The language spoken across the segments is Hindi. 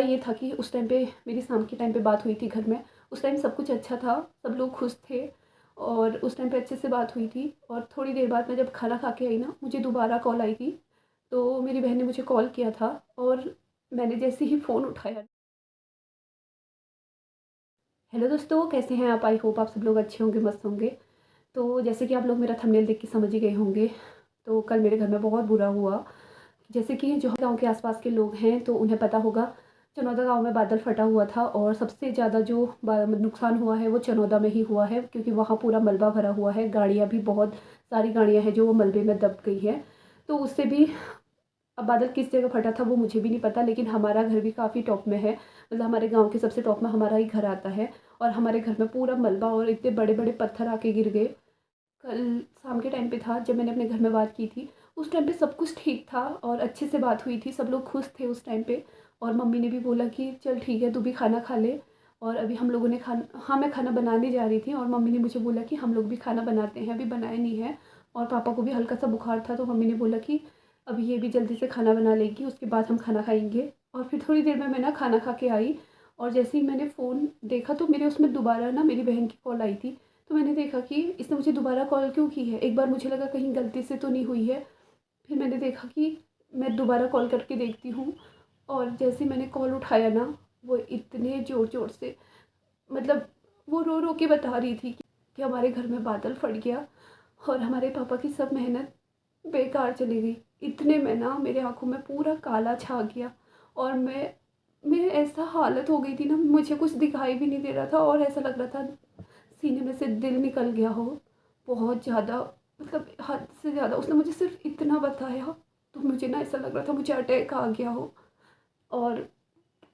ये था कि उस टाइम पे मेरी शाम के टाइम पे बात हुई थी घर में। उस टाइम सब कुछ अच्छा था, सब लोग खुश थे और उस टाइम पे अच्छे से बात हुई थी। और थोड़ी देर बाद मैं जब खाना खा के आई ना, मुझे दोबारा कॉल आई थी। तो मेरी बहन ने मुझे कॉल किया था और मैंने जैसे ही फ़ोन उठाया। हेलो दोस्तों, कैसे हैं आप? आई होप आप सब लोग अच्छे होंगे, मस्त होंगे। तो जैसे कि आप लोग मेरा थंबनेल देख के समझ ही गए होंगे, तो कल मेरे घर में बहुत बुरा हुआ। जैसे कि जो गांव के आसपास के लोग हैं तो उन्हें पता होगा, चनौदा गांव में बादल फटा हुआ था और सबसे ज़्यादा जो नुकसान हुआ है वो चनौदा में ही हुआ है, क्योंकि वहाँ पूरा मलबा भरा हुआ है। गाड़ियाँ भी, बहुत सारी गाड़ियाँ हैं जो वो मलबे में दब गई हैं। तो उससे भी, अब बादल किस जगह फटा था वो मुझे भी नहीं पता, लेकिन हमारा घर भी काफ़ी टॉप में है। मतलब हमारे गांव के सबसे टॉप में हमारा ही घर आता है और हमारे घर में पूरा मलबा और इतने बड़े बड़े पत्थर आके गिर गए। कल शाम के टाइम पे था जब मैंने अपने घर में बात की थी। उस टाइम पे सब कुछ ठीक था और अच्छे से बात हुई थी, सब लोग खुश थे उस टाइम पे। और मम्मी ने भी बोला कि चल ठीक है, तू भी खाना खा ले। और अभी हम लोगों ने खाना, हाँ मैं खाना बनाने जा रही थी और मम्मी ने मुझे बोला कि हम लोग भी खाना बनाते हैं, अभी बनाया नहीं है। और पापा को भी हल्का सा बुखार था तो मम्मी ने बोला कि अभी ये भी जल्दी से खाना बना लेगी, उसके बाद हम खाना खाएंगे। और फिर थोड़ी देर में मैं ना खाना खा के आई और जैसे ही मैंने फ़ोन देखा तो मेरे उसमें दोबारा ना मेरी बहन की कॉल आई थी। तो मैंने देखा कि इसने मुझे दोबारा कॉल क्यों की है। एक बार मुझे लगा कहीं गलती से तो नहीं हुई है। फिर मैंने देखा कि मैं दोबारा कॉल करके देखती हूँ और जैसे मैंने कॉल उठाया ना, वो इतने ज़ोर ज़ोर से, मतलब वो रो रो के बता रही थी कि हमारे घर में बादल फट गया और हमारे पापा की सब मेहनत बेकार चली गई। इतने में ना मेरे आँखों में पूरा काला छा गया और मैं ऐसा हालत हो गई थी ना, मुझे कुछ दिखाई भी नहीं दे रहा था और ऐसा लग रहा था सीने में से दिल निकल गया हो। बहुत ज़्यादा, मतलब हद से ज़्यादा। उसने मुझे सिर्फ इतना बताया तो मुझे ना ऐसा लग रहा था मुझे अटैक आ गया हो। और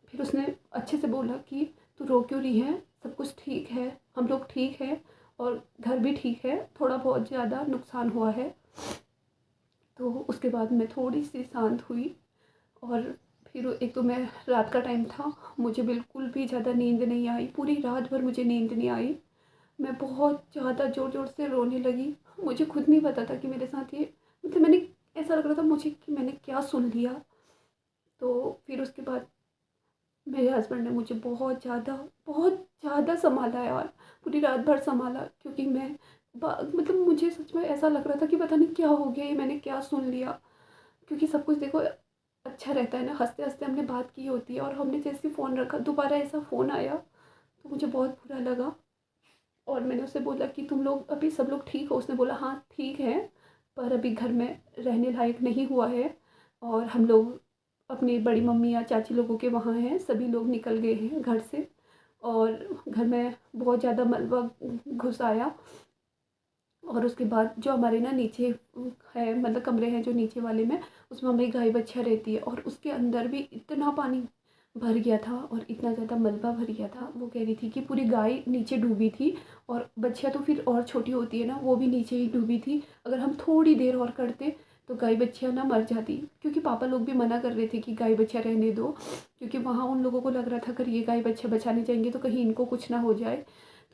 फिर उसने अच्छे से बोला कि तू रो क्यों रही है, सब कुछ ठीक है, हम लोग ठीक है और घर भी ठीक है, थोड़ा बहुत ज़्यादा नुकसान हुआ है। तो उसके बाद मैं थोड़ी सी शांत हुई। और फिर एक तो मैं, रात का टाइम था, मुझे बिल्कुल भी ज़्यादा नींद नहीं आई, पूरी रात भर मुझे नींद नहीं आई। मैं बहुत ज़्यादा ज़ोर ज़ोर से रोने लगी। मुझे खुद नहीं पता था कि मेरे साथ ये, मतलब मैंने, ऐसा लग रहा था मुझे कि मैंने क्या सुन लिया। तो फिर उसके बाद मेरे हस्बैंड ने मुझे बहुत ज़्यादा सँभाला यार। पूरी रात भर सँभाला, क्योंकि मैं मतलब मुझे सच में ऐसा लग रहा था कि पता नहीं क्या हो गया, ये मैंने क्या सुन लिया। क्योंकि सब कुछ देखो अच्छा रहता है ना, हँसते-हँसते हमने बात की होती है और हमने जैसे ही फ़ोन रखा दोबारा ऐसा फ़ोन आया तो मुझे बहुत बुरा लगा। और मैंने उससे बोला कि तुम लोग अभी सब लोग ठीक हो? उसने बोला हाँ ठीक है, पर अभी घर में रहने लायक नहीं हुआ है और हम लोग अपनी बड़ी मम्मी या चाची लोगों के वहाँ हैं, सभी लोग निकल गए हैं घर से। और घर में बहुत ज़्यादा मलबा घुस आया। और उसके बाद जो हमारे ना नीचे है, मतलब कमरे हैं जो नीचे वाले में, उसमें हमारी गाय बच्चियाँ रहती है और उसके अंदर भी इतना पानी भर गया था और इतना ज़्यादा मलबा भर गया था। वो कह रही थी कि पूरी गाय नीचे डूबी थी और बच्चियाँ तो फिर और छोटी होती है ना, वो भी नीचे ही डूबी थी। अगर हम थोड़ी देर और करते तो गाय बच्चियाँ ना मर जाती, क्योंकि पापा लोग भी मना कर रहे थे कि गाय बच्चियाँ रहने दो, क्योंकि वहाँ उन लोगों को लग रहा था अगर ये गाय बच्चे बचाने जाएंगे तो कहीं इनको कुछ ना हो जाए।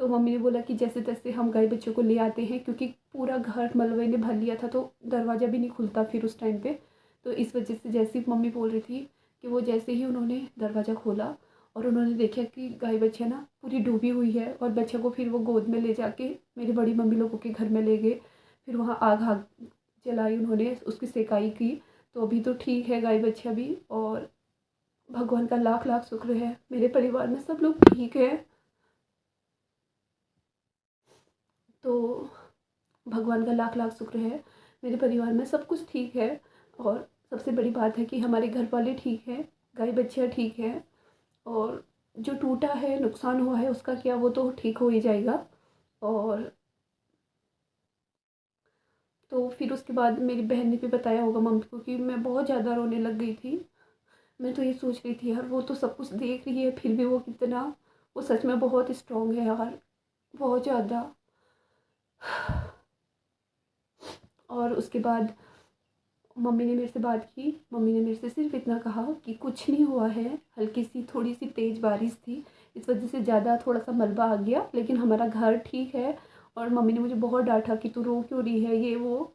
तो मम्मी ने बोला कि जैसे तैसे हम गाय बच्चों को ले आते हैं, क्योंकि पूरा घर मलबे ने भर लिया था तो दरवाज़ा भी नहीं खुलता फिर उस टाइम पे। तो इस वजह से जैसे मम्मी बोल रही थी कि वो जैसे ही उन्होंने दरवाज़ा खोला और उन्होंने देखा कि गाय बच्चियाँ ना पूरी डूबी हुई है और बच्चों को फिर वो गोद में ले जाके मेरी बड़ी मम्मी लोगों के घर में ले गए। फिर वहाँ आग आग जलाई उन्होंने, उसकी सेकाई की। तो अभी तो ठीक है गाय बच्चियाँ भी, और भगवान का लाख लाख शुक्र है मेरे परिवार में सब लोग ठीक है। तो भगवान का लाख लाख शुक्र है, मेरे परिवार में सब कुछ ठीक है। और सबसे बड़ी बात है कि हमारे घर वाले ठीक हैं, गाय बच्चियाँ ठीक हैं। और जो टूटा है, नुकसान हुआ है, उसका क्या, वो तो ठीक हो ही जाएगा। और तो फिर उसके बाद मेरी बहन ने भी बताया होगा मम्मी को कि मैं बहुत ज़्यादा रोने लग गई थी। मैं तो ये सोच रही थी यार, वो तो सब कुछ देख रही है फिर भी वो कितना, वो सच में बहुत स्ट्रांग है यार, बहुत ज़्यादा। और उसके बाद मम्मी ने मेरे से बात की। मम्मी ने मेरे से सिर्फ इतना कहा कि कुछ नहीं हुआ है, हल्की सी थोड़ी सी तेज़ बारिश थी, इस वजह से ज़्यादा थोड़ा सा मलबा आ गया, लेकिन हमारा घर ठीक है। और मम्मी ने मुझे बहुत डांटा कि तू रो क्यों रही है, ये वो।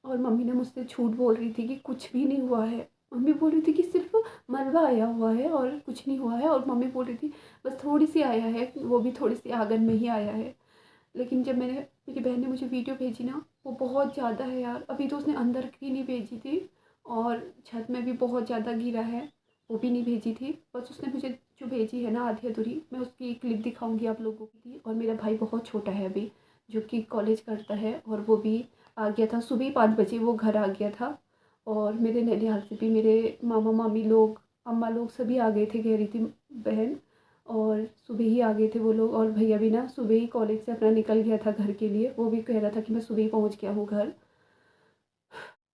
और मम्मी ने मुझसे झूठ बोल रही थी कि कुछ भी नहीं हुआ है। मम्मी बोल रही थी कि सिर्फ मलबा आया हुआ है और कुछ नहीं हुआ है, और मम्मी बोल रही थी बस थोड़ी सी आया है, वो भी थोड़ी सी आंगन में ही आया है। लेकिन जब मेरी बहन ने मुझे वीडियो भेजी ना, वो बहुत ज़्यादा है यार। अभी तो उसने अंदर की नहीं भेजी थी, और छत में भी बहुत ज़्यादा गिरा है, वो भी नहीं भेजी थी। बस उसने मुझे जो भेजी है ना आधी अधूरी, मैं उसकी एक क्लिप दिखाऊंगी आप लोगों की। और मेरा भाई बहुत छोटा है अभी, जो कि कॉलेज करता है, और वो भी आ गया था सुबह ही 5 बजे वो घर आ गया था। और मेरे ननिहाल से भी मेरे मामा मामी लोग, अम्मा लोग सभी आ गए थे, कह रही थी बहन। और सुबह ही आ गए थे वो लोग, और भैया भी ना सुबह ही कॉलेज से अपना निकल गया था घर के लिए। वो भी कह रहा था कि मैं सुबह ही पहुंच गया हूँ घर।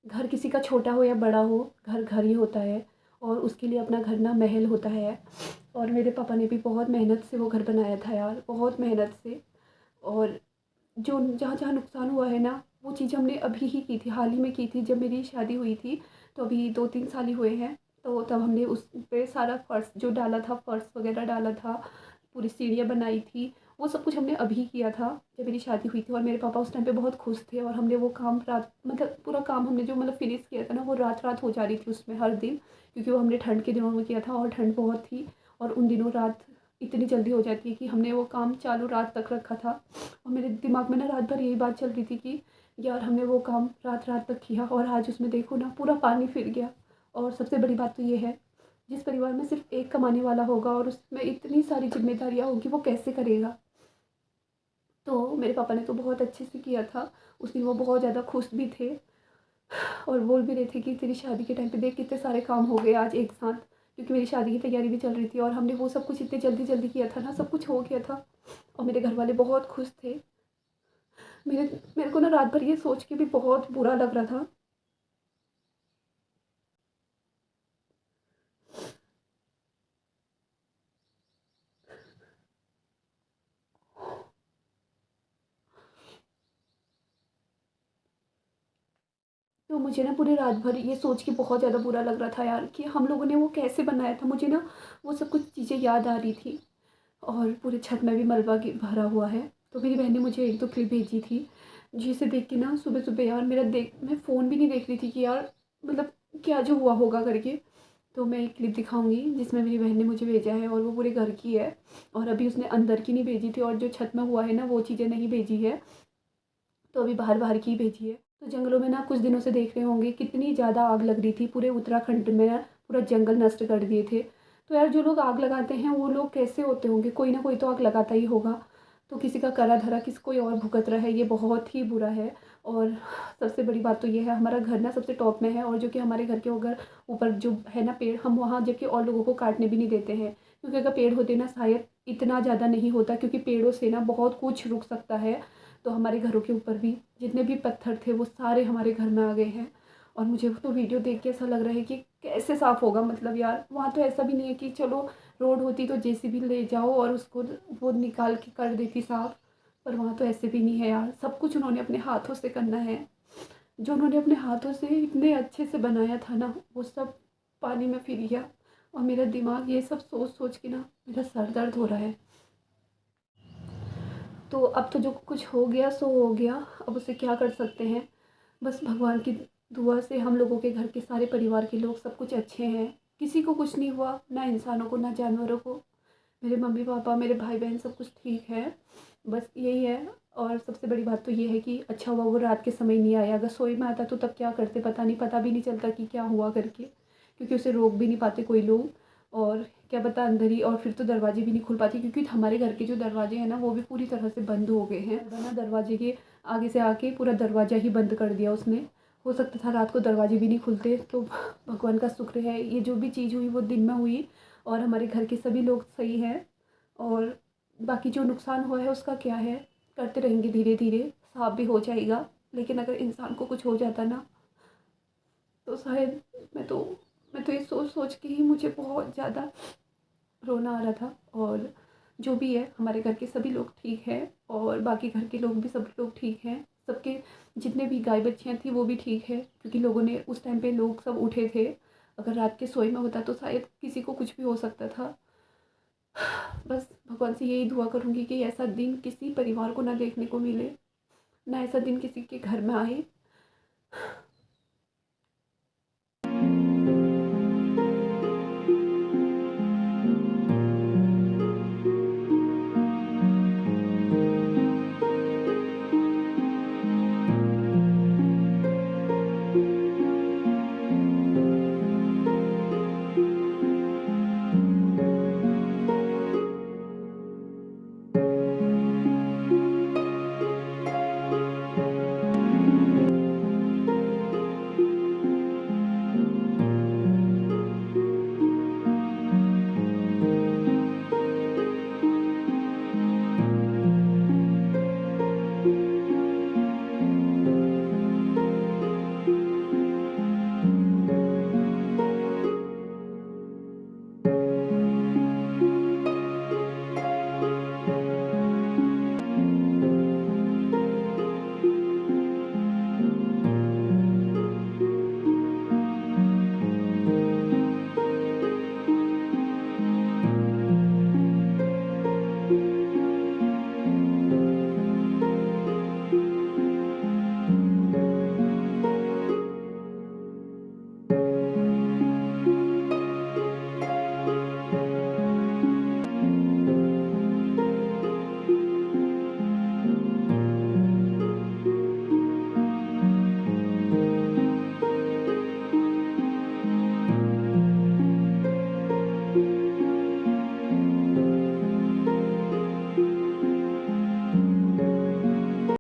घर किसी का छोटा हो या बड़ा हो, घर घर ही होता है, और उसके लिए अपना घर ना महल होता है। और मेरे पापा ने भी बहुत मेहनत से वो घर बनाया था यार, बहुत मेहनत से। और जो जहाँ जहाँ नुकसान हुआ है ना, वो चीज़ हमने अभी ही की थी, हाल ही में की थी, जब मेरी शादी हुई थी। तो अभी 2-3 साल ही हुए हैं। तो तब हमने उस पे सारा फर्श जो डाला था, फर्श वगैरह डाला था, पूरी सीढ़ियाँ बनाई थी, वो सब कुछ हमने अभी किया था जब मेरी शादी हुई थी। और मेरे पापा उस टाइम पे बहुत खुश थे, और हमने वो काम रात, मतलब पूरा काम हमने जो मतलब फिनिश किया था ना, वो रात रात हो जा रही थी उसमें हर दिन, क्योंकि वो हमने ठंड के दिनों में किया था और ठंड बहुत थी। और उन दिनों रात इतनी जल्दी हो जाती है कि हमने वो काम चालू रात तक रखा था। और मेरे दिमाग में ना रात भर यही बात चल रही थी कि यार हमने वो काम रात रात तक किया, और आज उसमें देखो ना पूरा पानी फिर गया। और सबसे बड़ी बात तो ये है, जिस परिवार में सिर्फ एक कमाने वाला होगा और उसमें इतनी सारी जिम्मेदारियाँ होगी, वो कैसे करेगा। तो मेरे पापा ने तो बहुत अच्छे से किया था। उस दिन वो बहुत ज़्यादा खुश भी थे, और बोल भी रहे थे कि तेरी शादी के टाइम पे देख कितने सारे काम हो गए आज एक साथ, क्योंकि मेरी शादी की तैयारी भी चल रही थी, और हमने वो सब कुछ इतने जल्दी जल्दी किया था ना, सब कुछ हो गया था। और मेरे घर वाले बहुत खुश थे। मेरे मेरे को ना रात भर ये सोच के भी बहुत बुरा लग रहा था। तो मुझे ना पूरी रात भर ये सोच के बहुत ज़्यादा बुरा लग रहा था यार, कि हम लोगों ने वो कैसे बनाया था। मुझे ना वो सब कुछ चीज़ें याद आ रही थी। और पूरे छत में भी मलबा भरा हुआ है। तो मेरी बहन ने मुझे 1-2 क्लिप भेजी थी, जिसे देख के ना सुबह सुबह यार मेरा देख मैं फ़ोन भी नहीं देख रही थी कि यार मतलब क्या जो हुआ होगा करके। तो मैं एक क्लिप दिखाऊंगी जिसमें मेरी बहन ने मुझे भेजा है, और वो पूरे घर की है। और अभी उसने अंदर की नहीं भेजी थी, और जो छत में हुआ है ना वो चीज़ें नहीं भेजी है। तो अभी बाहर बाहर की ही भेजी है। तो जंगलों में ना कुछ दिनों से देख रहे होंगे कितनी ज़्यादा आग लग रही थी, पूरे उत्तराखंड में ना पूरा जंगल नष्ट कर दिए थे। तो यार जो लोग आग लगाते हैं वो लोग कैसे होते होंगे, कोई ना कोई तो आग लगाता ही होगा। तो किसी का करा धरा किसी कोई और भुगत रहा है, ये बहुत ही बुरा है। और सबसे बड़ी बात तो ये है, हमारा घर ना सबसे टॉप में है, और जो कि हमारे घर के अगर ऊपर जो है ना पेड़, हम वहाँ जबकि और लोगों को काटने भी नहीं देते हैं, क्योंकि अगर पेड़ होते ना शायद इतना ज़्यादा नहीं होता, क्योंकि पेड़ों से ना बहुत कुछ रुक सकता है। तो हमारे घरों के ऊपर भी जितने भी पत्थर थे वो सारे हमारे घर में आ गए हैं। और मुझे तो वीडियो देख के ऐसा लग रहा है कि कैसे साफ़ होगा, मतलब यार वहाँ तो ऐसा भी नहीं है कि चलो रोड होती तो जेसीबी ले जाओ और उसको वो निकाल के कर देती साफ़। पर वहाँ तो ऐसे भी नहीं है यार, सब कुछ उन्होंने अपने हाथों से करना है। जो उन्होंने अपने हाथों से इतने अच्छे से बनाया था ना, वो सब पानी में फिर गया। और मेरा दिमाग ये सब सोच सोच के ना मेरा सर दर्द हो रहा है। तो अब तो जो कुछ हो गया सो हो गया, अब उसे क्या कर सकते हैं। बस भगवान की दुआ से हम लोगों के घर के सारे परिवार के लोग सब कुछ अच्छे हैं, किसी को कुछ नहीं हुआ, ना इंसानों को ना जानवरों को। मेरे मम्मी पापा मेरे भाई बहन सब कुछ ठीक है, बस यही है। और सबसे बड़ी बात तो ये है कि अच्छा हुआ वो रात के समय नहीं आया, अगर सोए में आता तो तब क्या करते पता नहीं, पता भी नहीं चलता कि क्या हुआ करके, क्योंकि उसे रोक भी नहीं पाते कोई लोग। और क्या पता अंदर ही, और फिर तो दरवाजे भी नहीं खुल पाते, क्योंकि हमारे घर के जो दरवाजे हैं ना वो भी पूरी तरह से बंद हो गए हैं। बना दरवाजे के आगे से आके पूरा दरवाज़ा ही बंद कर दिया उसने। हो सकता था रात को दरवाजे भी नहीं खुलते। तो भगवान का शुक्र है ये जो भी चीज़ हुई वो दिन में हुई, और हमारे घर के सभी लोग सही हैं। और बाकी जो नुकसान हुआ है उसका क्या है, करते रहेंगे, धीरे धीरे साफ भी हो जाएगा। लेकिन अगर इंसान को कुछ हो जाता ना, तो शायद मैं तो मैं तो ये सोच सोच के ही मुझे बहुत ज़्यादा रोना आ रहा था। और जो भी है हमारे घर के सभी लोग ठीक हैं, और बाकी घर के लोग भी सब लोग ठीक हैं, सबके जितने भी गाय बच्चियाँ थी वो भी ठीक है, क्योंकि लोगों ने उस टाइम पे लोग सब उठे थे। अगर रात के सोए में होता तो शायद किसी को कुछ भी हो सकता था। बस भगवान से यही दुआ करूँगी कि ऐसा दिन किसी परिवार को ना देखने को मिले, ना ऐसा दिन किसी के घर में आए।